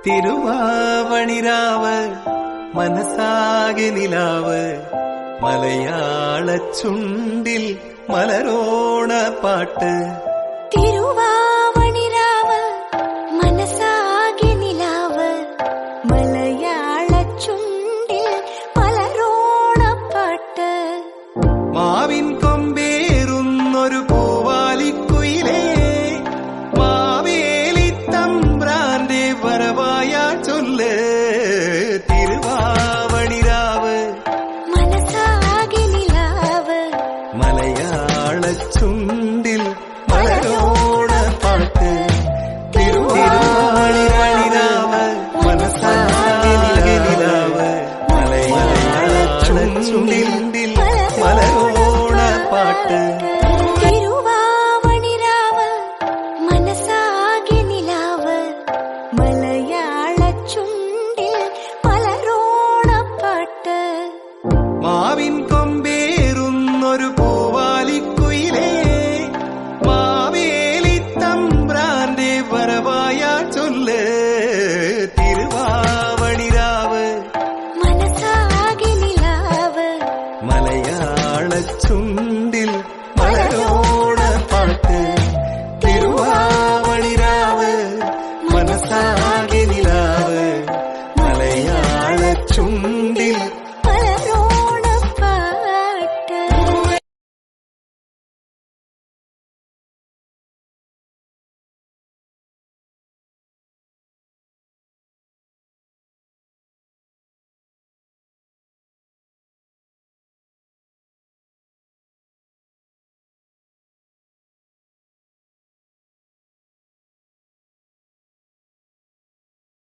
തിരുവാവണിരാവ് മനസാകെ നിലാവ് മലയാള ചുണ്ടിൽ മലരോണ പാട്ട്. തിരുവാവണിരാവ് മനസാകെ നിലാവ് മലയാള ചുണ്ടിൽ മലരോണ പാട്ട്. മാവിൻ കൊമ്പേറുന്നൊരു പൂവാലിക്കുയിലേ മാവേലി തമ്പ്രാന്റെ വരവായ ചൊല്ല്. തിരുവാവണിരാവ് മനസാകെ നിലാവ് മലയാള ചുണ്ടിൽ മലരോണ പാട്ട്. തിരുവാവണിരാവ് മനസാകെ നിലാവ് മലയാള ചുണ്ടിൽ മലരോണ പാട്ട്. തിരുവാവണിരാവ് മനസാകെ നിലാവ് മലയാള ചുണ്ടിൽ മലരോണ പാട്ട്. മാവിൻ കൊമ്പേറുന്നൊരു പൂവാലിക്കുയിലേ മാവേലി തമ്പ്രാന്റെ വരവായ ചൊല്ല്. തിരുവാവണിരാവ് മനസാകെ നിലാവ് മലയാള ചുണ്ടിൽ മലരോണ പാട്ട്. തിരുവാവണിരാവ് മനസാകെ നിലാവ് മലയാള ചുണ്ടിൽ